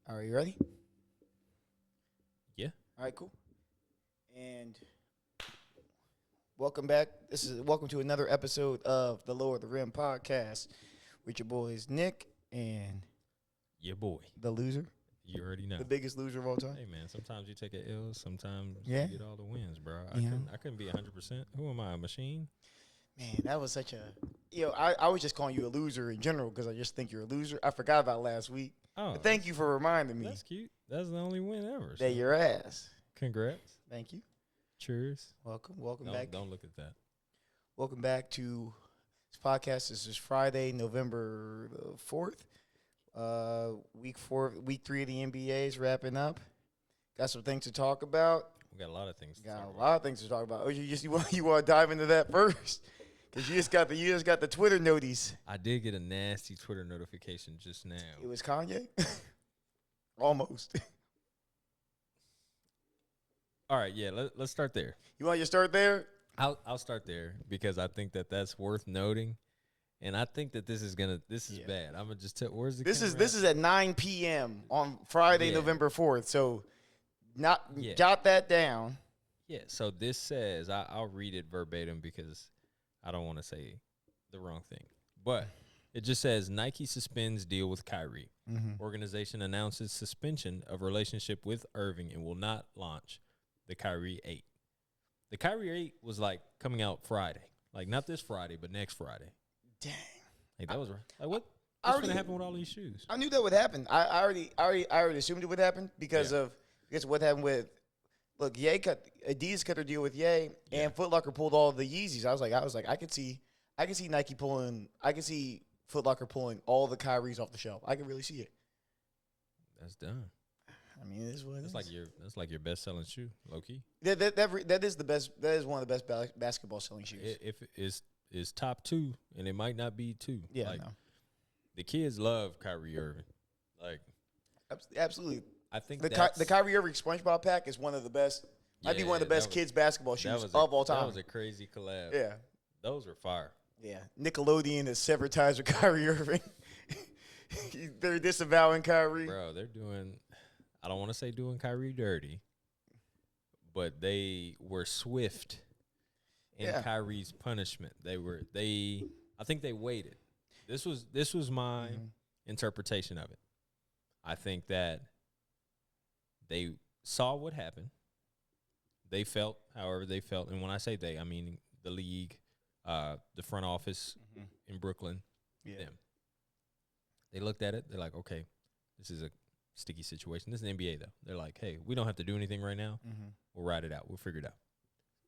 All right, you ready? Yeah. All right, cool. And welcome back. Welcome to another episode of the Lower the Rim podcast with your boys Nick and Your boy. the loser, You already know. the biggest loser of all time. Hey man, sometimes you take a L, sometimes Yeah. you get all the wins, bro. Yeah. I couldn't be 100%. Who am I, a machine? Man, that was such a I was just calling you a loser in general because I just think you're a loser. I forgot about last week. Oh, But thank you for reminding me that's cute. That's the only win ever. that your ass. Congrats. Thank you. Cheers. Welcome back. Don't look at that. Welcome back to this podcast. This is Friday, November the 4th. Week 3 of the NBA is wrapping up. Got some things to talk about. We got a lot of things to talk Got a about. lot of things to talk about. Oh, you want to dive into that first? Because you just got the Twitter notice. I did get a nasty Twitter notification just now. It was Kanye. Almost. All right, yeah, let's start there. You want to start there? I'll start there because I think that's worth noting. And I think that this is Yeah. bad. I'm gonna just tell where's the This camera is at 9 p.m. on Friday, Yeah. November 4th. So Yeah. jot that down. Yeah, so this says, I'll read it verbatim because I don't want to say the wrong thing. But it just says Nike suspends deal with Kyrie. Organization announces suspension of relationship with Irving and will not launch the Kyrie 8. The Kyrie 8 was like coming out Friday. Like not this Friday, but next Friday. Dang. Like that was right. Like what's already- going to happen with all these shoes? I knew that would happen. I already assumed it would happen because Yeah. of what happened with Adidas cut their deal with Ye Yeah. and Foot Locker pulled all the Yeezys. I was like I could see Nike pulling, I could see Foot Locker pulling all the Kyries off the shelf. I can really see it. That's done. I mean, it is what it is. That's like your best selling shoe, low key. That is the best. That is one of the best basketball selling shoes. If it is top 2, and it might not be 2. Yeah, like, no. The kids love Kyrie Irving. Like, Absolutely. I think The Kyrie Irving SpongeBob pack is one of the best. Might be one of the best kids basketball shoes of all time. That was a crazy collab. Yeah. Those are fire. Yeah. Nickelodeon has severed ties with Kyrie Irving. They're disavowing Kyrie. Bro, they're doing, I don't want to say doing Kyrie dirty, but they were swift in Yeah. Kyrie's punishment. I think they waited. This was my interpretation of it. I think that they saw what happened. They felt however they felt. And when I say they, I mean the league, the front office in Brooklyn, them. They looked at it. They're like, okay, this is a sticky situation. This is the NBA, though. They're like, hey, we don't have to do anything right now. We'll ride it out. We'll figure it out.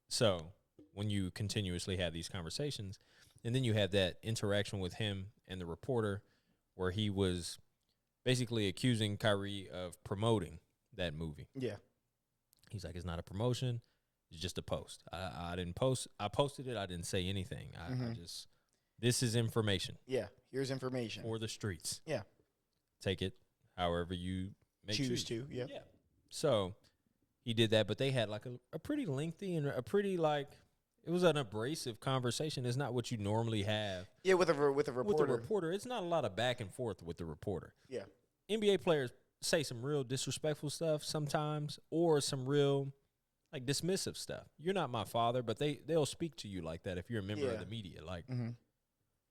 So when you continuously have these conversations, and then you have that interaction with him and the reporter where he was basically accusing Kyrie of promoting that movie. Yeah. He's like, it's not a promotion. It's just a post. I didn't post. I posted it. I didn't say anything. I just, this is information Yeah. Here's information. for the streets. Yeah. Take it however you may Choose to. Yeah. Yeah. So he did that, but they had like a pretty lengthy and a pretty like, it was an abrasive conversation. It's not what you normally have Yeah. With a reporter. with the reporter. It's not a lot of back and forth with the reporter. Yeah. NBA players say some real disrespectful stuff sometimes, or some real like dismissive stuff. You're not my father, but they'll speak to you like that if you're a member Yeah. of the media. Like,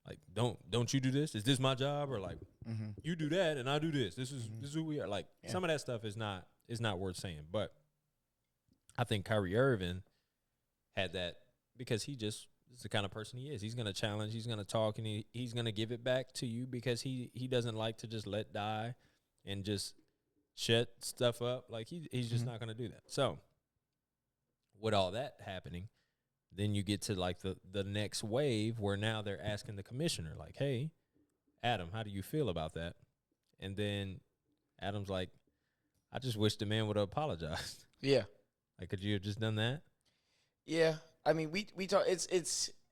like don't you do this? Is this my job? Or like you do that and I do this. This is who we are. Like some of that stuff is not worth saying. But I think Kyrie Irving had that because he just is the kind of person he is. He's gonna challenge, he's gonna talk, and he's gonna give it back to you because he doesn't like to just let die and just shut stuff up. Like he's just not gonna do that. So with all that happening, then you get to like the next wave where now they're asking the commissioner, like, hey, Adam, how do you feel about that? And then Adam's like, I just wish the man would have apologized. Yeah. Like, could you have just done that? Yeah. I mean, we talk. It's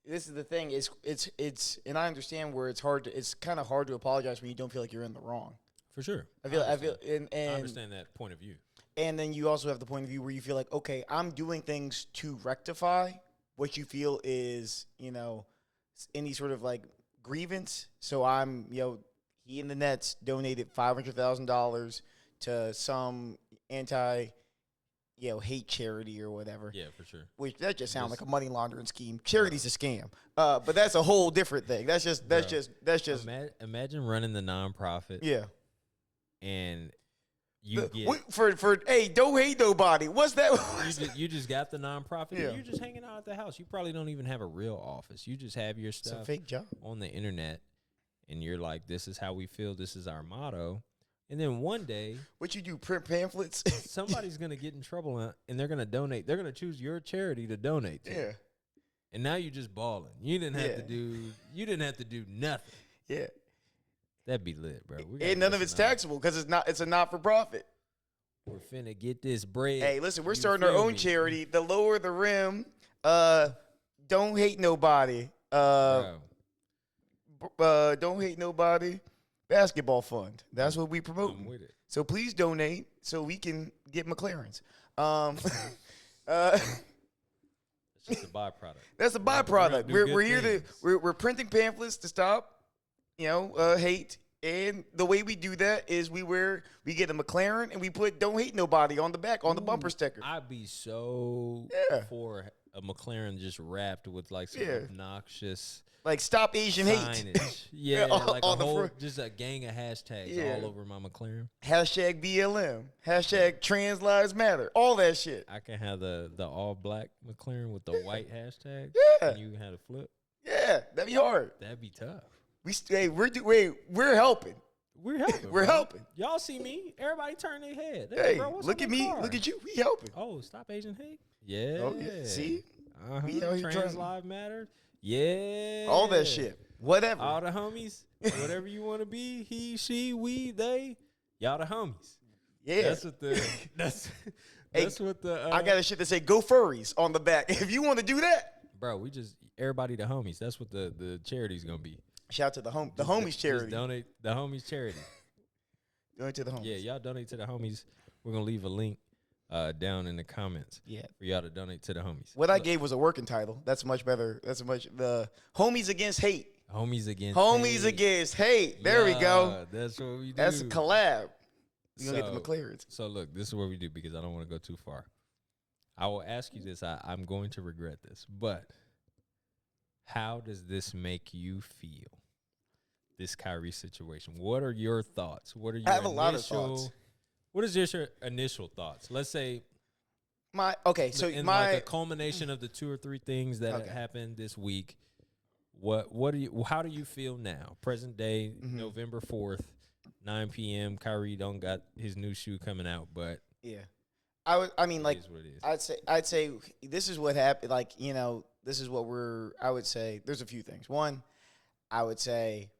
this is the thing. It's and I understand where it's hard to. It's kind of hard to apologize when you don't feel like you're in the wrong. For sure. I feel and I understand that point of view. And then you also have the point of view where you feel like, okay, I'm doing things to rectify what you feel is, any sort of like grievance. So I'm, he and the Nets donated $500,000 to some hate charity or whatever. Yeah, for sure. Which that just sounds like a money laundering scheme. Charity's a scam. But that's a whole different thing. That's just Imagine running the nonprofit. Yeah. And you get hey, don't hate nobody. What's that? you just got the nonprofit. Yeah. And you're just hanging out at the house. You probably don't even have a real office. You just have your stuff It's a fake job on the internet, and you're like, "This is how we feel. This is our motto." And then one day, what you do? Print pamphlets? somebody's gonna get in trouble, and they're gonna donate. They're gonna choose your charity to donate to. Yeah. And now you just balling. You didn't have to do. You didn't have to do nothing. Yeah. That'd be lit, bro. And none of it's taxable because it's a not for profit. We're finna get this bread. Hey, listen, we're starting our own charity. The Lower the Rim. Don't hate nobody. Don't hate nobody. Basketball fund. That's what we promote. I'm with it. So please donate so we can get McLarens. It's just a byproduct. That's a byproduct. We're here to we're printing pamphlets to stop, hate. And the way we do that is we get a McLaren and we put "Don't hate nobody" on the back on the bumper sticker. I'd be so for a McLaren just wrapped with like some obnoxious like "Stop Asian signage. Hate." Yeah, like a whole just a gang of hashtags all over my McLaren. Hashtag BLM. Hashtag Trans Lives Matter. All that shit. I can have the all black McLaren with the white hashtag. Yeah. And you can have a flip. Yeah, that'd be hard. That'd be tough. We're helping. We're helping. We're helping. Y'all see me? Everybody turn their head. Hey, bro, what's look on at the me. car? Look at you. We helping. Oh, stop Asian hate. Yeah. Oh, yeah. See? We out here Trans trying. Lives Matter. Yeah. All that shit. Whatever. All the homies. Whatever you want to be. He, she, we, they. Y'all the homies. Yeah. That's what the. That's what the. I got a shit that say "Go Furries" on the back. If you want to do that, bro, we just everybody the homies. That's what the charity's gonna be. Shout out to the homies charity. Just donate the homies charity. Donate to the homies. Yeah, y'all donate to the homies. We're gonna leave a link down in the comments. Yeah. For y'all to donate to the homies. What I gave was a working title. That's much better. The homies against hate. Homies against Homies against hate. There we go. That's what we do. That's a collab. You gonna get the McLarens. So look, this is what we do because I don't want to go too far. I will ask you this. I'm going to regret this, but how does this make you feel? This Kyrie situation. What are your thoughts? What are your I have a lot of thoughts. What is your initial thoughts? Let's say like a culmination of the 2 or 3 things that happened this week. How do you feel now? Present day, November 4th, 9 p.m. Kyrie don't got his new shoe coming out, but yeah. I'd say this is what happened. This is what I would say there's a few things. One, I would say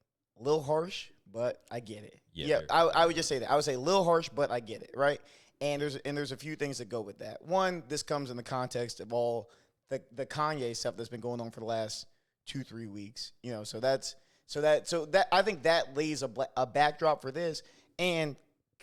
a little harsh, but I get it. Yeah, I would just say that. I would say a little harsh, but I get it, right? And there's a few things that go with that. One, this comes in the context of all the Kanye stuff that's been going on for the last 2-3 weeks. So that I think that lays a backdrop for this. And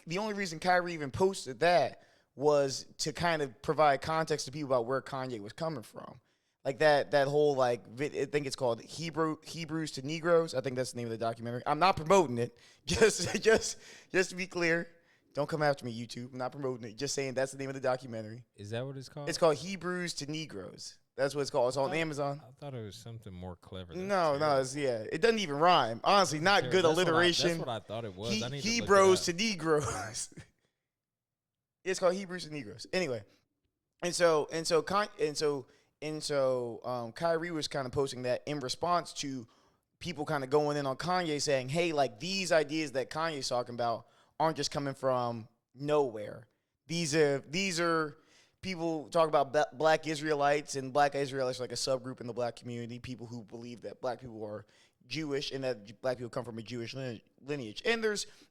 the only reason Kyrie even posted that was to kind of provide context to people about where Kanye was coming from. Like that whole I think it's called Hebrews to Negroes. I think that's the name of the documentary. I'm not promoting it. Just to be clear, don't come after me, YouTube. I'm not promoting it. Just saying that's the name of the documentary. Is that what it's called? It's called Hebrews to Negroes. That's what it's called. It's on Amazon. I thought it was something more clever. No, it doesn't even rhyme. Honestly, not good alliteration. That's what I thought it was. Hebrews to Negroes. It's called Hebrews to Negroes. Anyway, and so Kyrie was kind of posting that in response to people kind of going in on Kanye saying, hey, like these ideas that Kanye's talking about aren't just coming from nowhere. These are people talk about black Israelites, and black Israelites are like a subgroup in the black community, people who believe that black people are Jewish and that black people come from a Jewish lineage. And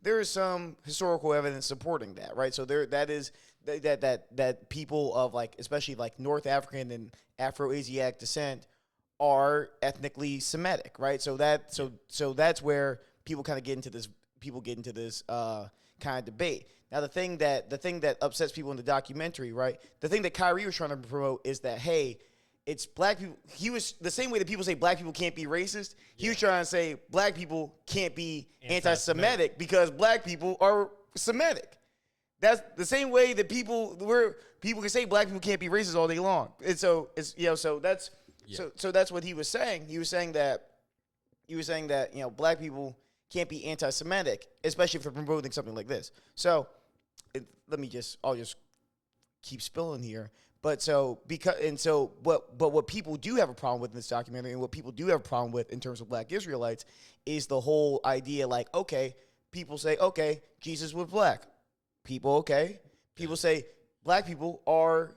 there is some historical evidence supporting that, right? So that people of especially North African and Afro-Asiatic descent are ethnically Semitic, right? So that's where people kind of get into this kind of debate. Now the thing that upsets people in the documentary, right? The thing that Kyrie was trying to promote is that, hey, it's black people. He was the same way that people say black people can't be racist. He was trying to say black people can't be anti-Semitic because black people are Semitic. That's the same way that people can say black people can't be racist all day long. And so it's so that's so that's what he was saying. He was saying that black people can't be anti-Semitic, especially if they're promoting something like this. So I'll just keep spilling here. But what people do have a problem with in this documentary, and what people do have a problem with in terms of black Israelites, is the whole idea like, okay, people say, okay, Jesus was black. People say black people are,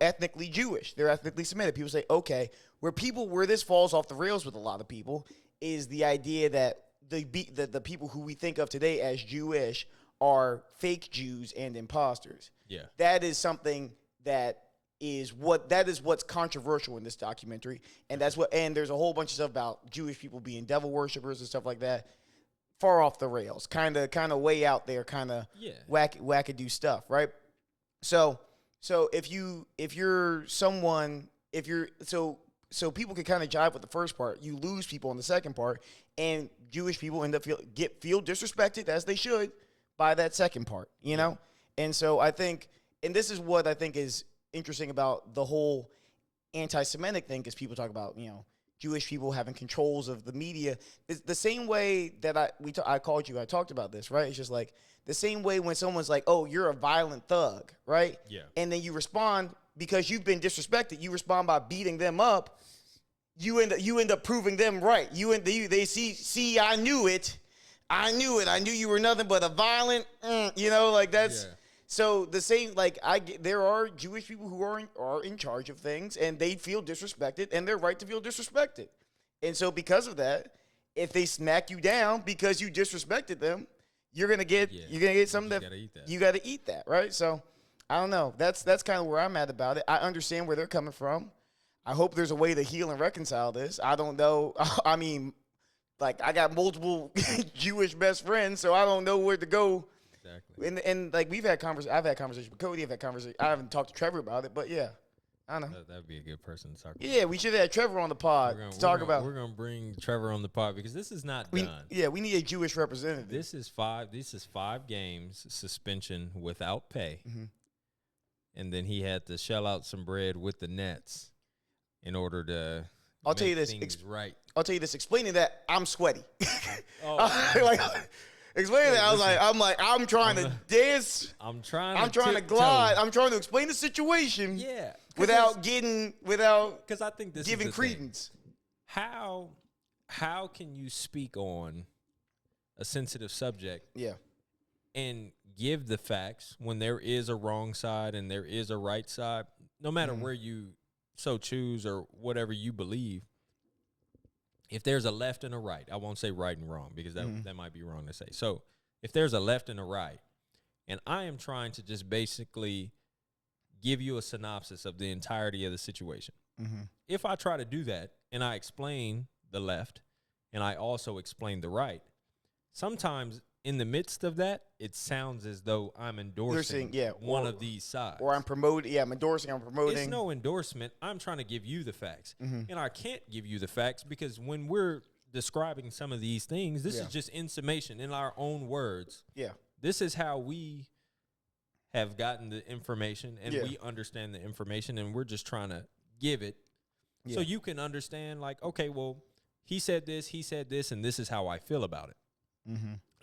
ethnically Jewish. They're ethnically Semitic. People say, okay, where this falls off the rails with a lot of people is the idea that the people who we think of today as Jewish are fake Jews and imposters. Yeah. That is something that is what's controversial in this documentary. And and there's a whole bunch of stuff about Jewish people being devil worshipers and stuff like that. Far off the rails, kind of way out there, kind of wackadoo stuff, right? So people can kind of jive with the first part. You lose people in the second part, and Jewish people end up feel disrespected, as they should, by that second part, And so I think, and this is what I think is interesting about the whole anti-Semitic thing, because people talk about, Jewish people having controls of the media. It's the same way that I called you, I talked about this, right? It's just like the same way when someone's like, oh, you're a violent thug, right? Yeah. And then you respond because you've been disrespected. You respond by beating them up. You end up proving them right. They see, I knew it. I knew you were nothing but a violent, like that's. Yeah. So the same, there are Jewish people who are in charge of things, and they feel disrespected, and they're right to feel disrespected. And so because of that, if they smack you down because you disrespected them, you're gonna get something that you got to eat that, right? So I don't know. That's kind of where I'm at about it. I understand where they're coming from. I hope there's a way to heal and reconcile this. I don't know. I mean, I got multiple Jewish best friends, so I don't know where to go. Exactly. And I've had conversations with Cody. I haven't talked to Trevor about it, but yeah, I don't know. That'd be a good person to talk about. Yeah, we should have Trevor on the pod to talk about. We're gonna bring Trevor on the pod because this is not done. Yeah, we need a Jewish representative. This is 5 games suspension without pay, and then he had to shell out some bread with the Nets in order to. I'll tell you this. Right. I'll tell you this. Explaining that, I'm sweaty. Explaining that, I'm trying to dance. I'm trying to glide. I'm trying to explain the situation. Yeah. Without because I think this giving is credence. How can you speak on a sensitive subject? Yeah. And give the facts when there is a wrong side and there is a right side, no matter where you so choose or whatever you believe. If there's a left and a right, I won't say right and wrong because that might be wrong to say. So if there's a left and a right, and I am trying to just basically give you a synopsis of the entirety of the situation. If I try to do that and I explain the left and I also explain the right, sometimes in the midst of that, it sounds as though I'm endorsing one of these sides. Or I'm promoting. Yeah, I'm endorsing. I'm promoting. It's no endorsement. I'm trying to give you the facts. And I can't give you the facts because when we're describing some of these things, this is just in summation, in our own words. Yeah. This is how we have gotten the information, and we understand the information, and we're just trying to give it so you can understand, okay, well, he said this, and this is how I feel about it.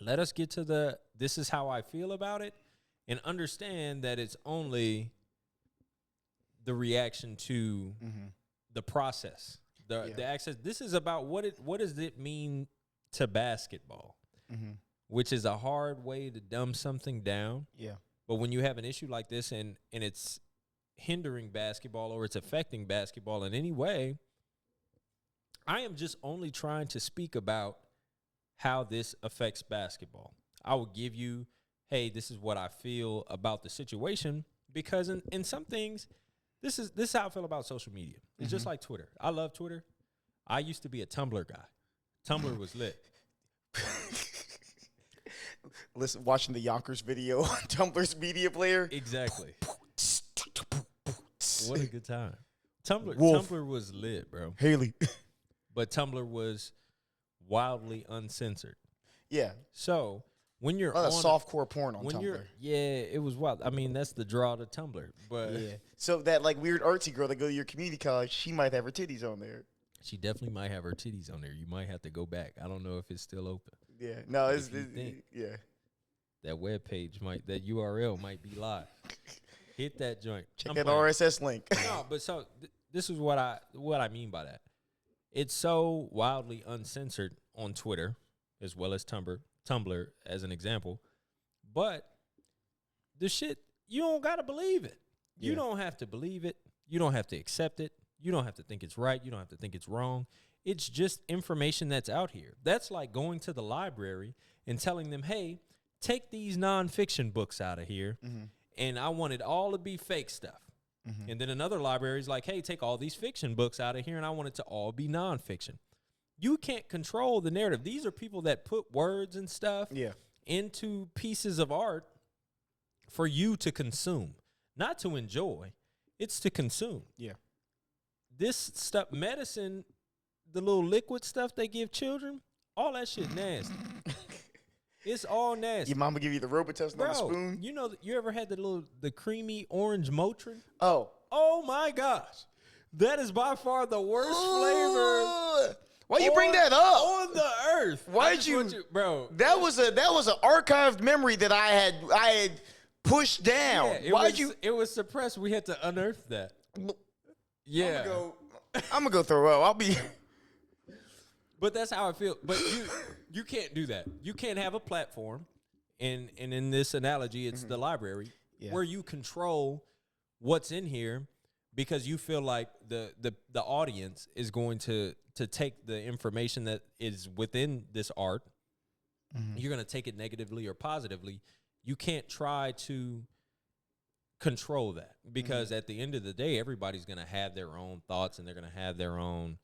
Let us get to this is how I feel about it, and understand that it's only the reaction to the process, the access. This is about what does it mean to basketball, which is a hard way to dumb something down. Yeah. But when you have an issue like this and it's hindering basketball or it's affecting basketball in any way, I am just only trying to speak about how this affects basketball. I will give you, hey, this is what I feel about the situation, because in some things, this is how I feel about social media. It's just like Twitter. I love Twitter. I used to be a Tumblr guy. Tumblr was lit. Listen, watching the Yonkers video on Tumblr's media player. Exactly. What a good time. Tumblr was lit, bro. Haley. But Tumblr was wildly uncensored. Yeah. So when you're a lot of on softcore porn on when Tumblr. it was wild. I mean, that's the draw to Tumblr. But Yeah. So that like weird artsy girl that go to your community college, she might have her titties on there. she definitely might have her titties on there. You might have to go back. I don't know if it's still open. Yeah. No, If you think. yeah. That web page that URL might be live. Hit that joint. Check I'm that playing. RSS link. No, but so this is what I mean by that. It's so wildly uncensored on Twitter as well as Tumblr as an example. But the shit, you don't gotta believe it. You don't have to believe it. You don't have to accept it. You don't have to think it's right. You don't have to think it's wrong. It's just information that's out here. That's like going to the library and telling them, hey, take these nonfiction books out of here. And I want it all to be fake stuff. And then another library is like, hey, take all these fiction books out of here, and I want it to all be nonfiction. You can't control the narrative. These are people that put words and stuff into pieces of art for you to consume, not to enjoy. It's to consume. Yeah. This stuff, medicine, the little liquid stuff they give children, all that shit nasty. It's all nasty. Your mama give you the Robitussin on the spoon? You know, you ever had the creamy orange Motrin? Oh My gosh. That is by far the worst flavor. Why you bring that up? On the earth. Why did you, bro? That was an archived memory that I had pushed down. Yeah, it was suppressed. We had to unearth that. Yeah. I'm gonna go throw up. I'll be. But that's how I feel. But you can't do that. You can't have a platform, and in this analogy, it's the library, where you control what's in here because you feel like the audience is going to take the information that is within this art. You're going to take it negatively or positively. You can't try to control that because at the end of the day, everybody's going to have their own thoughts and they're going to have their own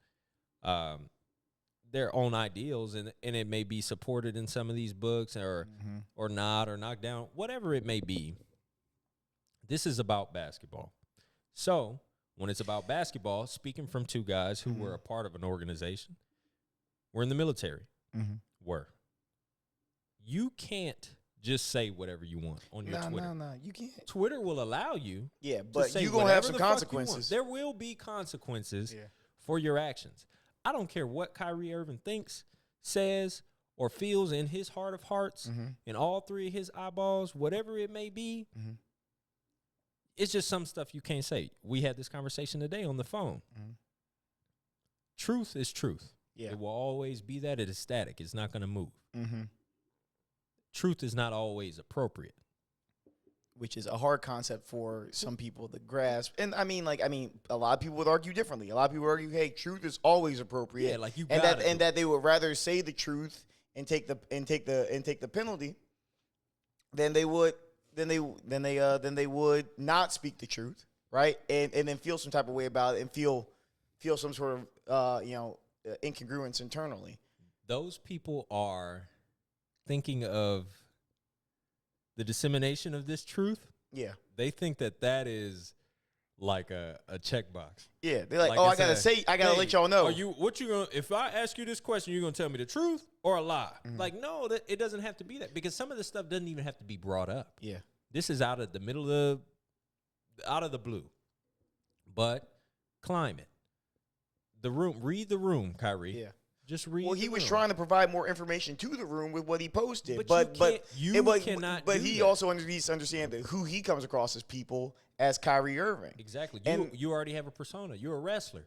ideals, and it may be supported in some of these books or not, or knocked down, whatever it may be. This is about basketball. So when it's about basketball, speaking from two guys who were a part of an organization, we're in the military. You can't just say whatever you want on your Twitter. No, you can't. Twitter will allow you. Yeah, but you're going to have some whatever the fuck you want. consequences. There will be consequences for your actions. I don't care what Kyrie Irving thinks, says, or feels in his heart of hearts, in all three of his eyeballs, whatever it may be. It's just some stuff you can't say. We had this conversation today on the phone. Truth is truth. Yeah. It will always be that. It is static. It's not going to move. Truth is not always appropriate. Which is a hard concept for some people to grasp. And I mean, a lot of people would argue differently. A lot of people argue, hey, truth is always appropriate. Yeah, like you and got that they would rather say the truth and take the penalty than they would not speak the truth, right? And then feel some type of way about it and feel some sort of incongruence internally. Those people are thinking of the dissemination of this truth. Yeah. They think that is like a checkbox. Yeah. They're like I gotta let y'all know. If I ask you this question, you're gonna tell me the truth or a lie? Like, no, it doesn't have to be that, because some of this stuff doesn't even have to be brought up. Yeah. This is out of the blue. But climate. Read the room, Kyrie. Yeah. Just read. Well, he was trying to provide more information to the room with what he posted, but you cannot. But he also needs to understand that who he comes across as people as Kyrie Irving. Exactly. You already have a persona. You're a wrestler.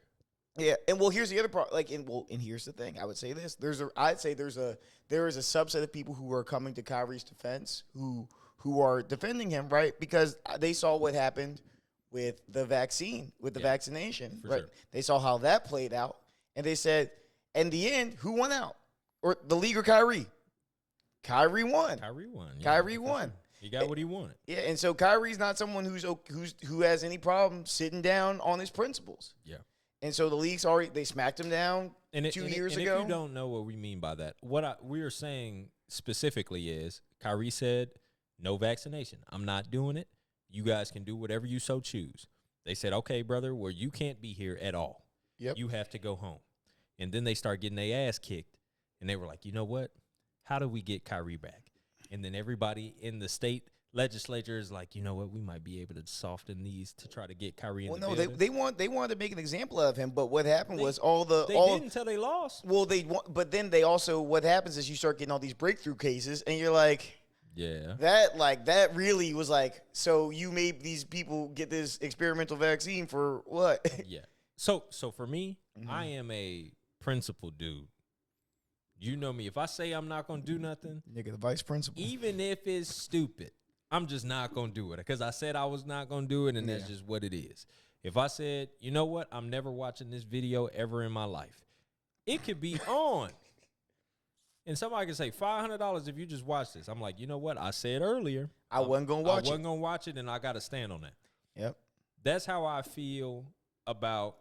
Yeah, and here's the other part. And here's the thing. I would say this. I'd say there is a subset of people who are coming to Kyrie's defense who are defending him, right? Because they saw what happened with the vaccine, with the vaccination, right? Sure. They saw how that played out, and they said, in the end, who won out? Or the league or Kyrie? Kyrie won. Yeah, Kyrie won. Sure. He got what he wanted. Yeah, and so Kyrie's not someone who has any problem sitting down on his principles. Yeah. And so the league's they smacked him down 2 years ago. If you don't know what we mean by that, what we are saying specifically is Kyrie said, no vaccination. I'm not doing it. You guys can do whatever you so choose. They said, okay, brother, well, you can't be here at all. Yep. You have to go home. And then they start getting their ass kicked. And they were like, you know what? How do we get Kyrie back? and then everybody in the state legislature is like, you know what, we might be able to soften these to try to get Kyrie in the building. They wanted to make an example of him, but what happened was they didn't until they lost. Well, but then they also, what happens is you start getting all these breakthrough cases, and you're like, yeah, that really was like, so you made these people get this experimental vaccine for what? Yeah. So for me, I am a principled dude. You know me. If I say I'm not gonna do nothing, Nigga, the vice principal. even if it's stupid, I'm just not going to do it because I said I was not going to do it, and that's just what it is. If I said, you know what, I'm never watching this video ever in my life, it could be on. And somebody could say $500 if you just watch this. I'm like, you know what, I said earlier. I wasn't going to watch it. I wasn't going to watch it, and I got to stand on that. Yep. That's how I feel about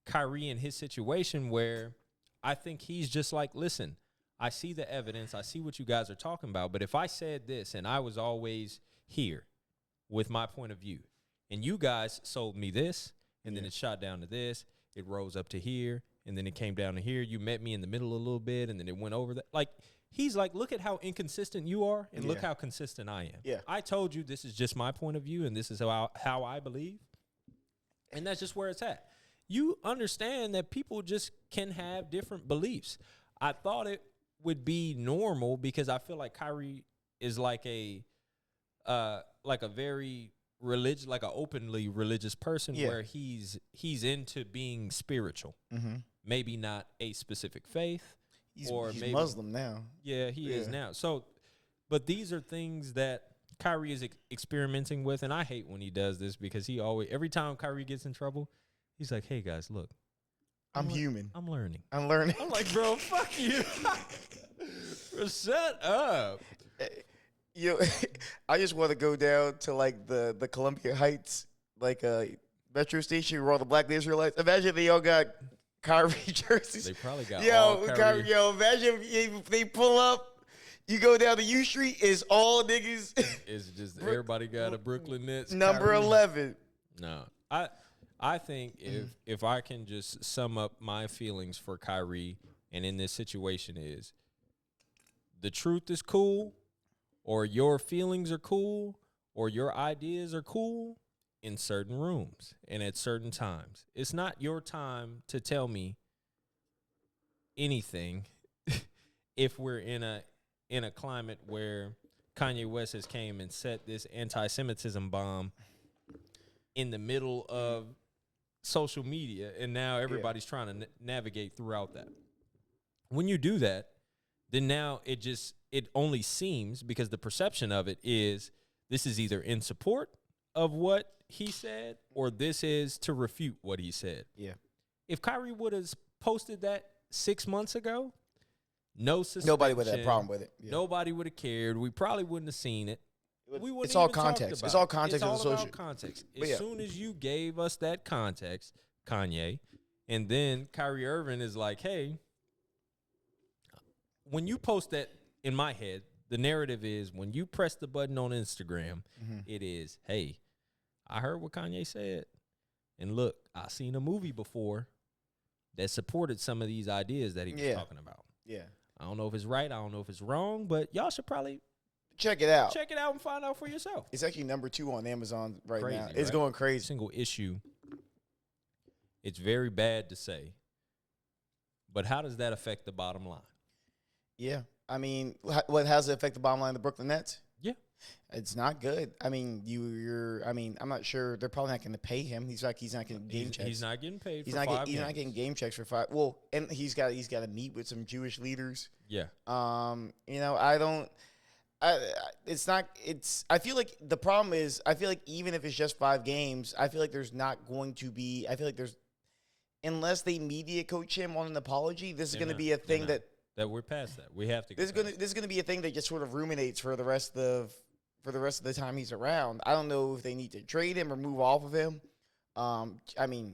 Kyrie and his situation, where I think he's just like, listen, I see the evidence. I see what you guys are talking about. But if I said this and I was always here with my point of view, and you guys sold me this, and then it shot down to this, it rose up to here, and then it came down to here. You met me in the middle a little bit, and then it went over that. Like, he's like, look at how inconsistent you are, and look how consistent I am. Yeah. I told you this is just my point of view, and this is how I believe. And that's just where it's at. You understand that people just can have different beliefs. I thought it would be normal because I feel like Kyrie is like a very religious, like an openly religious person, where he's into being spiritual. Maybe not a specific faith, he's maybe Muslim now. Yeah, he is now. So, but these are things that Kyrie is experimenting with, and I hate when he does this because every time Kyrie gets in trouble, he's like, "Hey guys, look, I'm human. I'm learning. I'm learning." I'm like, bro, fuck you. Bro, shut up. I just want to go down to like the Columbia Heights, like metro station where all the black Israelites. Imagine they all got Kyrie jerseys. They probably got all Kyrie. Imagine if they pull up. You go down to U Street, is all niggas. It's just everybody got a Brooklyn Nets number Kyrie. 11. No, I think if I can just sum up my feelings for Kyrie and in this situation is, the truth is cool, or your feelings are cool, or your ideas are cool in certain rooms and at certain times. It's not your time to tell me anything if we're in a climate where Kanye West has came and set this anti-Semitism bomb in the middle of social media, and now everybody's trying to navigate throughout that. When you do that, then now it only seems, because the perception of it is, this is either in support of what he said or this is to refute what he said. Yeah. If Kyrie would have posted that 6 months ago, no suspicion. Nobody would have had a problem with it. Yeah. Nobody would have cared. We probably wouldn't have seen it. It's all context. It's all context of the social. Context. As soon as you gave us that context, Kanye, and then Kyrie Irving is like, hey, when you post that, in my head, the narrative is, when you press the button on Instagram, it is, hey, I heard what Kanye said. And look, I seen a movie before that supported some of these ideas that he was talking about. Yeah. I don't know if it's right. I don't know if it's wrong, but y'all should probably check it out. Check it out and find out for yourself. It's actually number 2 on Amazon right now. It's right? going crazy. Single issue. It's very bad to say, but how does that affect the bottom line? Yeah. I mean, how does it affect the bottom line of the Brooklyn Nets? Yeah. It's not good. I mean, I'm not sure. They're probably not going to pay him. He's not getting game checks. He's not getting paid he's for not 5 games. He's not getting game checks for 5. Well, and he's got to meet with some Jewish leaders. Yeah. I feel like the problem is, I feel like even if it's just 5 games, I feel like there's not going to be, unless they media coach him on an apology, this is going to be a thing that we're past that. We have to. This is going to be a thing that just sort of ruminates for the rest of the time he's around. I don't know if they need to trade him or move off of him.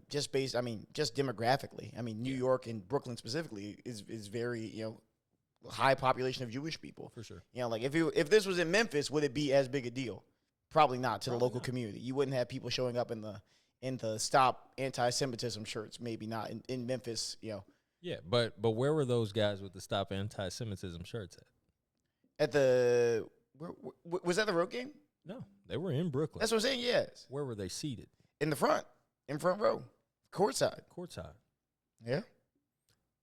Just demographically. I mean, New York and Brooklyn specifically is very, high population of Jewish people. For sure. Like if this was in Memphis, would it be as big a deal? Probably not to the local community. You wouldn't have people showing up in the Stop Anti-Semitism shirts. Maybe not in Memphis. Yeah, but where were those guys with the Stop Anti-Semitism shirts at? At the was that the road game? No, they were in Brooklyn. That's what I'm saying. Yes, Where were they seated? in front row, courtside. Courtside. Yeah,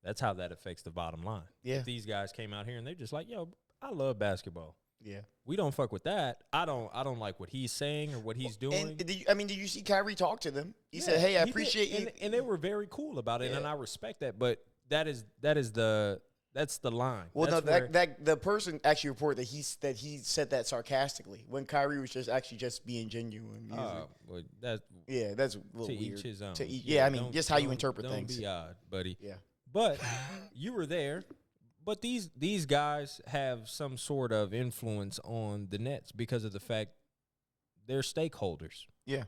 That's how that affects the bottom line. Yeah. If these guys came out here and they're just like, yo, I love basketball. yeah. We don't fuck with that. I don't like what he's saying or what he's doing. And did you see Kyrie talk to them? He said, Yeah, "Hey, I he did. appreciate you." And they were very cool about it, Yeah. and I respect that. But that's the line. Well, That's no, where- that the person actually reported that he said that sarcastically when Kyrie was just being genuine. well, that Yeah, that's a little to weird. each his own. Yeah, I mean, don't- just how you don't- interpret don't things. Be odd, buddy. Yeah. But you were there. But these guys have some sort of influence on the Nets because of the fact they're stakeholders. Yeah.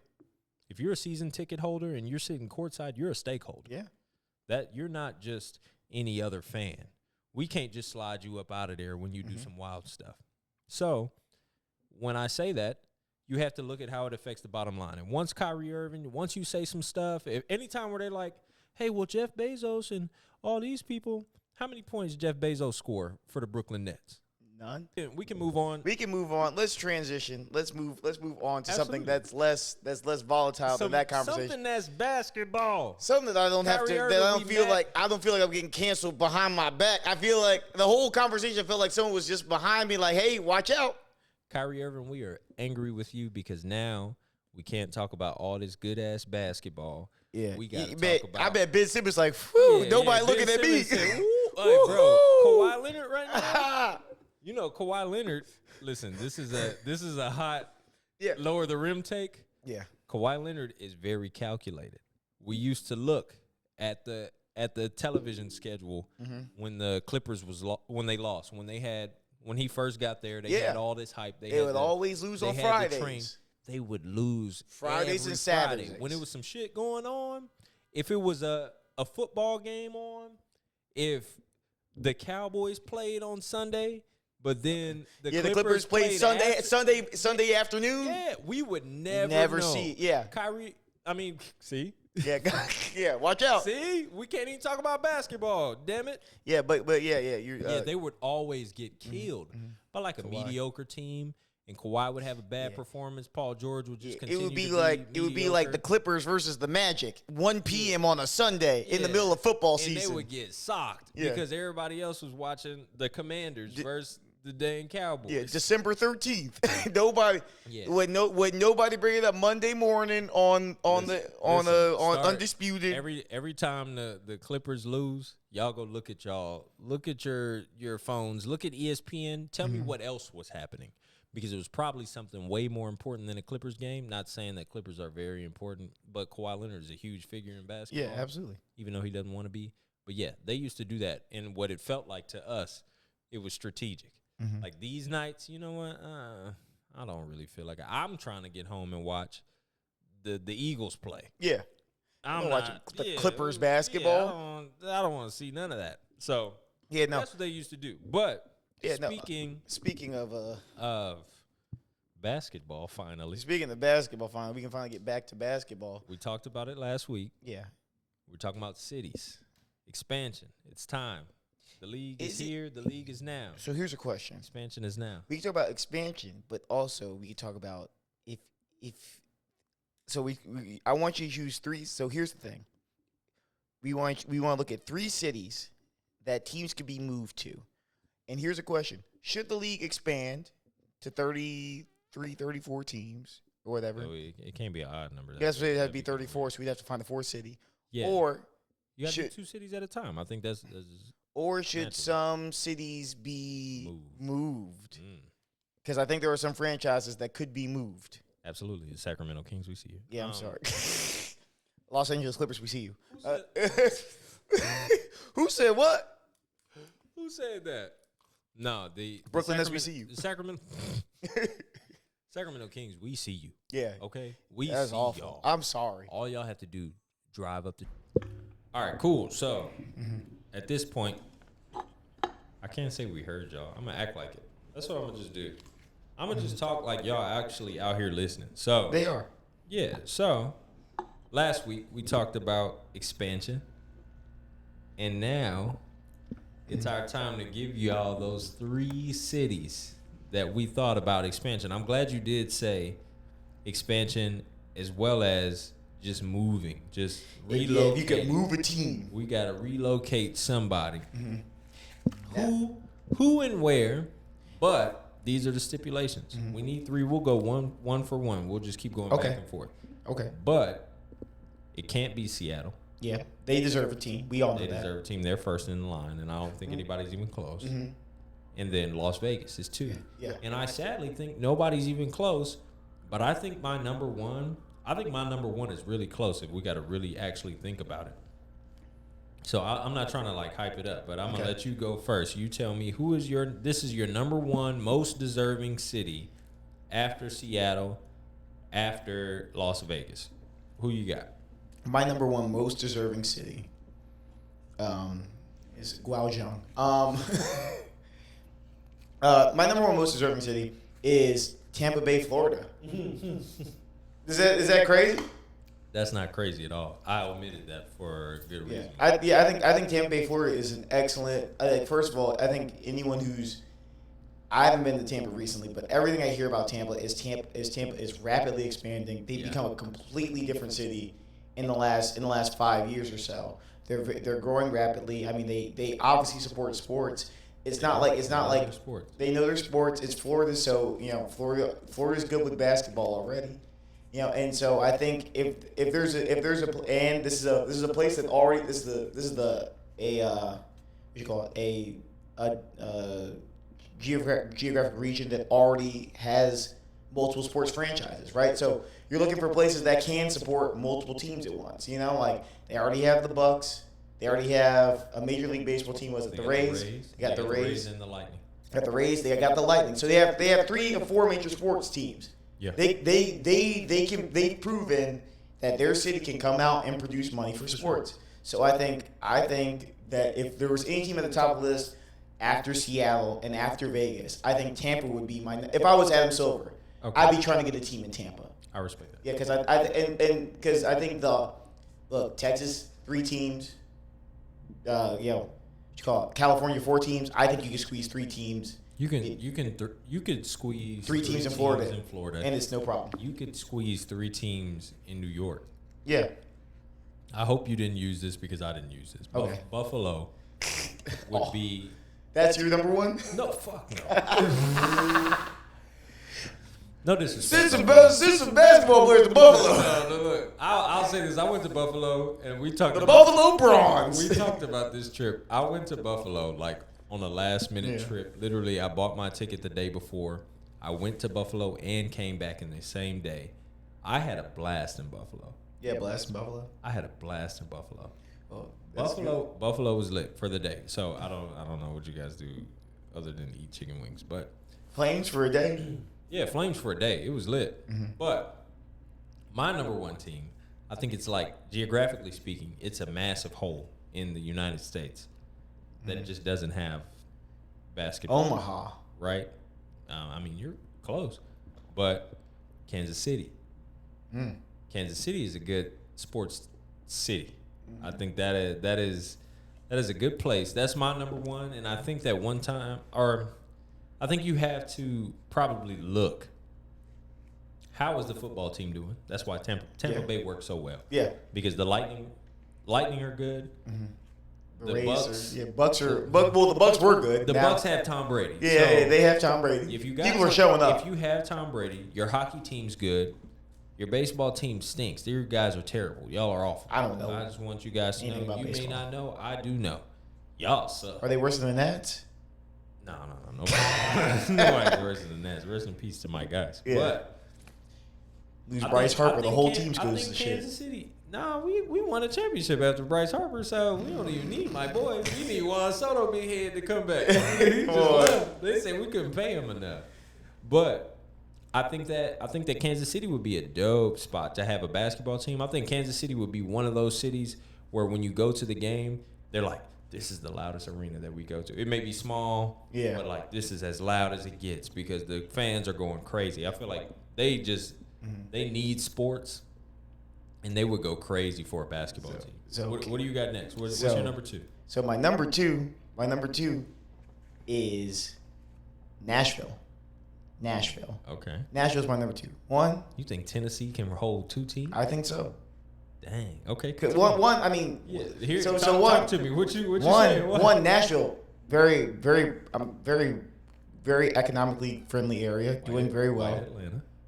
If you're a season ticket holder and you're sitting courtside, you're a stakeholder. Yeah. That you're not just any other fan. We can't just slide you up out of there when you do some wild stuff. So when I say that, you have to look at how it affects the bottom line. And once Kyrie Irving, once you say some stuff, if anytime where they're like, hey, well, Jeff Bezos and all these people, how many points did Jeff Bezos score for the Brooklyn Nets? None. We can move on. We can move on. Let's transition. Let's move on to something Absolutely. that's less volatile than that conversation. Something that's basketball. Something that I don't have to. Kyrie That I Irving, don't we feel met. like I don't feel like I'm getting canceled behind my back. I feel like the whole conversation felt like someone was just behind me, like, "Hey, watch out." Kyrie Irving, we are angry with you because now we can't talk about all this good ass basketball. Yeah, We got to bet, talk about. I bet Ben Simmons like, "Whew, Yeah, nobody Ben looking at me." Simmons said, "Woo." Hey, bro, Kawhi Leonard right now. You know, Kawhi Leonard. Listen, this is a hot Yeah. lower the rim take. Yeah. Kawhi Leonard is very calculated. We used to look at the television schedule when the Clippers when they lost, when he first got there, they Yeah. had all this hype. They would always lose they on had the train. Fridays. They would lose Fridays every and Friday. Saturdays. When it was some shit going on. If it was a football game on, if the Cowboys played on Sunday, but then the Clippers played Sunday after- Sunday afternoon. Yeah, we would never know. see it. Yeah. Kyrie, I mean, see? Yeah, yeah. Watch out. See? We can't even talk about basketball, damn it. Yeah, but yeah. You're, Yeah, they would always get killed by like a Kawhi. mediocre team, and Kawhi would have a bad performance. Paul George would just it continue would be to like mediocre. the Clippers versus the Magic, 1 p.m. on a Sunday in the Yeah. middle of football and season. they would get socked Yeah. because everybody else was watching the Commanders versus the dang Cowboys. Yeah, December 13th. Nobody Yeah. would nobody bring it up Monday morning on Start Undisputed. Every time the Clippers lose, y'all go look at your phones, look at ESPN. Tell me what else was happening, because it was probably something way more important than a Clippers game. Not saying that Clippers are very important, but Kawhi Leonard is a huge figure in basketball. Yeah, absolutely. Even though he doesn't want to be. But yeah, they used to do that, and what it felt like to us, it was strategic. Like these nights, you know what? I don't really feel like I'm trying to get home and watch the Eagles play. Yeah. I'm wanna watch not- the yeah, Clippers basketball. I don't want to see none of that. So Yeah, no. that's what they used to do. But Yeah, no. speaking of of basketball, finally, speaking of basketball, finally we can finally get back to basketball. we talked about it last week. Yeah. We're talking about cities, expansion. It's time. The league is Is it- here. The league is now. So here's a question. Expansion is now. We can talk about expansion, but also we can talk about if so we I want you to choose 3. So here's the thing. We want to look at 3 cities that teams could be moved to. And here's a question. Should the league expand to 33, 34 teams or whatever? So it can't be an odd number. That's what it had to be 34, so we'd have to find the 4th city. Yeah. Or You got to do should 2 cities at a time. I think that's should Naturally. some cities be moved? mm, Because I think there are some franchises that could be moved. absolutely the Sacramento Kings. We see you. Yeah, I'm sorry. Los Angeles Clippers, we see you. Who said what? Who said that? No, the Brooklyn Sacramento, Nets, we see you. The Sacramento Kings, we see you. Yeah, Okay, we that's see awful. y'all. I'm sorry. All y'all have to do, drive up to. All right, cool. So at this point, I can't say we heard y'all. I'm gonna act like it. That's what I'm gonna just do. I'm gonna just talk like y'all actually out here listening. So They are. yeah. So last week we talked about expansion, and now it's our time to give y'all those 3 cities that we thought about expansion. I'm glad you did say expansion as well as just moving, just relocate. Yeah, if you could move a team. We got to relocate somebody. Who and where, but these are the stipulations. We need 3. We'll go one for one. We'll just keep going back and forth. Okay. But it can't be Seattle. Yeah, they deserve a team. We all know that. They deserve a team. They're first in the line, and I don't think anybody's even close. And then Las Vegas is 2. Yeah. And I sadly think nobody's even close, but I think my number one is really close if we got to really actually think about it. So I'm not trying to like hype it up, but I'm going to let you go first. You tell me this is your number one most deserving city after Seattle, after Las Vegas. Who you got? My number one most deserving city is Guangzhou. My number one most deserving city is Tampa Bay, Florida. Is that crazy? That's not crazy at all. I omitted that for a good reason. I think Tampa Bay, Florida is an excellent. First of all, I think anyone who's I haven't been to Tampa recently, but everything I hear about Tampa is rapidly expanding. They've become a completely different city in the last 5 years or so. They're growing rapidly. I mean, they obviously support sports. It's not like they know their sports. It's Florida, so Florida's good with basketball already. And so I think if there's a and this is a place that already this is a geographic region that already has multiple sports franchises, right? So you're looking for places that can support multiple teams at once. Like they already have the Bucks. They already have a Major League Baseball team. Was it the Rays? They got the Rays and the Lightning. Got the Rays. They got the Lightning. So they have 3 or 4 major sports teams. Yeah. They've proven that their city can come out and produce money for sports. So I think that if there was any team at the top of the list after Seattle and after Vegas, I think Tampa would be my. If I was Adam Silver, I'd be trying to get a team in Tampa. I respect that. Yeah, because I think Texas 3 teams, California 4 teams. I think you could squeeze 3 teams. You could squeeze 3 teams in Florida, and it's no problem. You could squeeze 3 teams in New York. Yeah. I hope you didn't use this because I didn't use this. Okay. Buffalo would be. That's your number one? No, fuck no. No disrespect. Send some basketball players to Buffalo. No, look. I'll say this. I went to Buffalo, and we talked about Buffalo Bronze. We talked about this trip. I went to Buffalo on a last-minute trip. Literally, I bought my ticket the day before. I went to Buffalo and came back in the same day. I had a blast in Buffalo. Yeah, blast in Buffalo. I had a blast in Buffalo. Oh, Buffalo was lit for the day. So I don't know what you guys do other than eat chicken wings, but Flames for a day. Yeah, Flames for a day. It was lit. Mm-hmm. But my number one team, I think it's geographically speaking, it's a massive hole in the United States that just doesn't have basketball. Omaha. Right? I mean, you're close. But Kansas City. Kansas City is a good sports city. I think that is a good place. That's my number one. And I think that one time, I think you have to probably look. How is the football team doing? That's why Tampa Bay works so well. Yeah. Because the Lightning are good. Mm-hmm. The Bucks the Bucks were good. The Bucks have Tom Brady. Yeah, so they have Tom Brady. People are showing up. If you have Tom Brady, your hockey team's good. Your baseball team stinks. Your guys are terrible. Y'all are awful. I don't know. I just want you guys to know. You baseball. May not know. I do know. Y'all suck. Are they worse than the Nats? No. Nobody's worse than the Nats. Rest in peace to my guys. Yeah. But lose Bryce Harper, the whole team goes to shit. Kansas City. No, we won a championship after Bryce Harper, so we don't even need my boy. We need Juan Soto big head to come back. He just left. They said we couldn't pay him enough. But I think that Kansas City would be a dope spot to have a basketball team. I think Kansas City would be one of those cities where when you go to the game, they're like, this is the loudest arena that we go to. It may be small, but this is as loud as it gets because the fans are going crazy. I feel like they need sports. And they would go crazy for a basketball team. So what do you got next? What's your number two? So my number two My number 2 is Nashville. Okay. Nashville's my number 2. 1, You think Tennessee can hold 2 teams? I think so. Dang. Okay. 'Cause one. I mean, Yeah. Here, so talk to me. What you saying? What? One. Nashville, very, very economically friendly area, doing very well.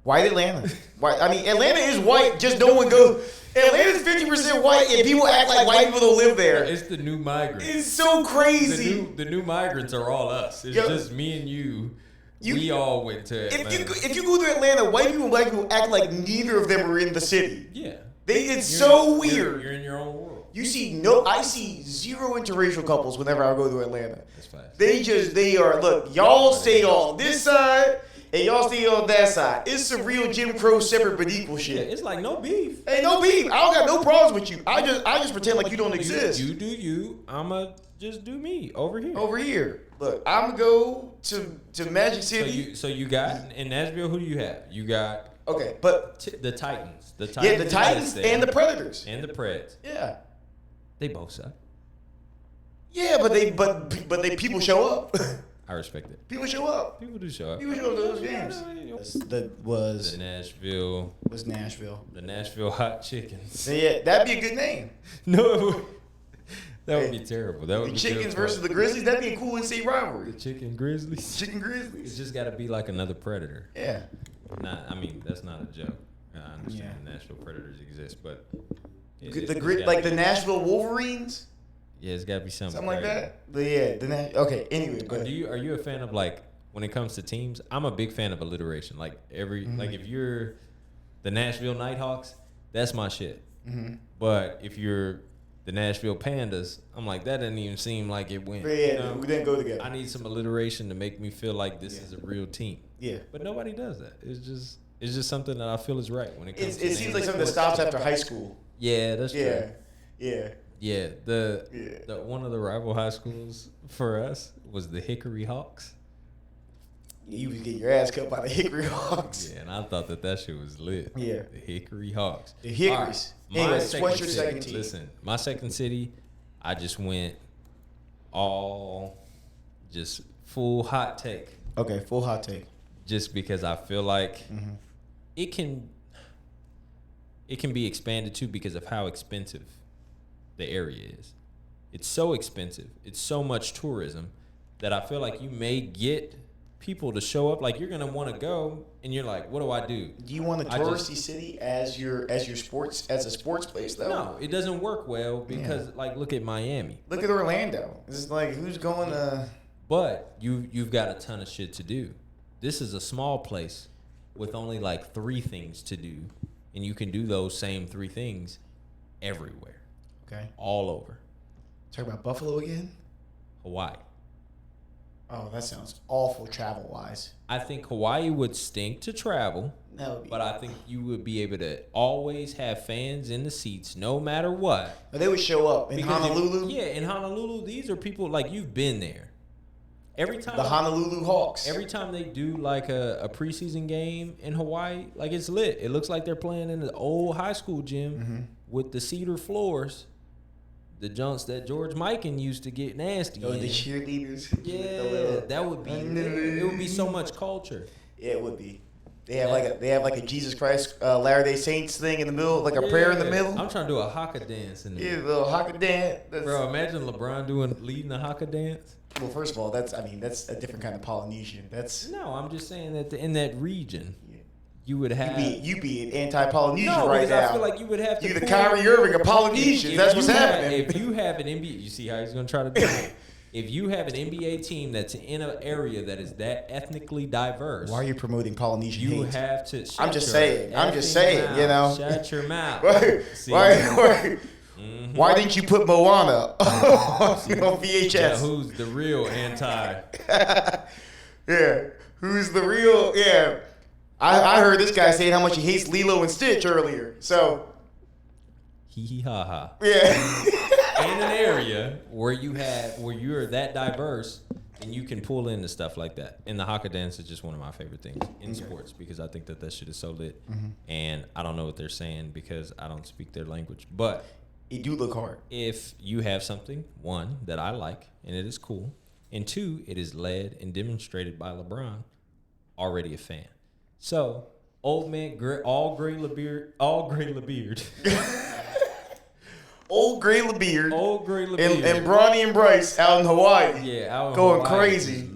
White Atlanta. White. I mean, Atlanta is white. Just no one goes. Atlanta's 50% white, and people act like white people don't live there. It's the new migrants. It's so crazy. The new migrants are all us. It's just me and you. We all went to Atlanta. If you go to Atlanta, white people and black people act like neither of them are in the city. Yeah. It's so weird. You're in your own world. I see zero interracial couples whenever I go to Atlanta. That's fast. They are, look, y'all stay on this side, and y'all stay on that side. It's some real Jim Crow separate but equal shit. Yeah, it's like no beef. Ain't no beef. I don't got no problems with you. I just pretend like you don't exist. You do you. I'ma just do me over here. Over here. Look, I'm going to go to Magic City. So you got, in Nashville, who do you have? You got... Okay, but... the Titans. The Titans and the Predators. And the Preds. Yeah. They both suck. Yeah, but they people show up. I respect it. People show up. People do show up. People show up to those games. The Nashville Hot Chickens. Yeah, that'd be a good name. No, that would be terrible. That would the be Chickens versus the Grizzlies. That'd be a cool in-state rivalry. The Chicken Grizzlies. Chicken Grizzlies. It's just got to be like another Predator. Yeah. I mean, that's not a joke. I understand the Nashville Predators exist, but like the Nashville Wolverines. Yeah, it's got to be something like that. But yeah, okay. Anyway, go ahead. Are you a fan of, like, when it comes to teams? I'm a big fan of alliteration. Like like if you're the Nashville Nighthawks, that's my shit. Mm-hmm. But if you're the Nashville Pandas, I'm like, that doesn't even seem like it went. But yeah, we didn't go together. I need some alliteration to make me feel like this is a real team. Yeah. But nobody does that. It's just something that I feel is right when it comes to it seems like something that stops after high school. Yeah, that's true. Yeah. Yeah, the one of the rival high schools for us was the Hickory Hawks. You was getting your ass cut by the Hickory Hawks. Yeah, and I thought that shit was lit. Yeah. The Hickory Hawks. The Hickories. Right. Anyways, what's your second team? Listen, my second city, I just went just full hot take. Okay, full hot take. Just because I feel like it can be expanded too because of how expensive the area is. It's so expensive. It's so much tourism that I feel like you may get people to show up. Like, you're gonna want to go, and you're like, "What do I do?" Do you want a touristy city as a sports place though? No, it doesn't work well because like, look at Miami. Look at Orlando. It's like, who's going to? But you've got a ton of shit to do. This is a small place with only like 3 things to do, and you can do those same 3 things everywhere. Okay. All over. Talk about Buffalo again? Hawaii. Oh, that sounds awful travel-wise. I think Hawaii would stink to travel, but I think you would be able to always have fans in the seats no matter what. But they would show up in Honolulu? In Honolulu, these are people, like, you've been there. Every time the Honolulu Hawks. Every time they do like a preseason game in Hawaii, like, it's lit. It looks like they're playing in the old high school gym with the cedar floors. The junks that George Mikan used to get nasty. Oh, the cheerleaders. Yeah, that would be. It would be so much culture. Yeah, it would be. They have like a Jesus Christ Latter-day Saints thing in the middle, like a prayer in the middle. I'm trying to do a haka dance in there. Yeah, a little haka dance. Bro, imagine LeBron leading a haka dance. Well, first of all, that's a different kind of Polynesian. No, I'm just saying that in that region. You would have you be an anti-Polynesian right now. I feel like you would have to. You're the Kyrie Irving of Polynesians. That's what's happening. If you have an NBA, you see how he's gonna try to do it. If you have an NBA team that's in an area that is that ethnically diverse, why are you promoting Polynesian? You hate? have to. I'm just saying. You know. Shut your mouth. Why didn't you put Moana on VHS? Yeah, who's the real anti? Yeah, who's the real? Yeah. I heard this guy saying how much he hates Lilo and Stitch earlier. So, hee hee ha ha. Yeah. In an area where you're that diverse, and you can pull into stuff like that. And the haka dance is just one of my favorite things in sports because I think that shit is so lit. And I don't know what they're saying because I don't speak their language. But It do look hard. If you have something, one, that I like, and it is cool, and two, it is led and demonstrated by LeBron, already a fan. So, old man, all gray LeBeard. Old Gray LeBeard. And Bronny and Bryce out in Hawaii. Yeah, out in going Hawaii, crazy.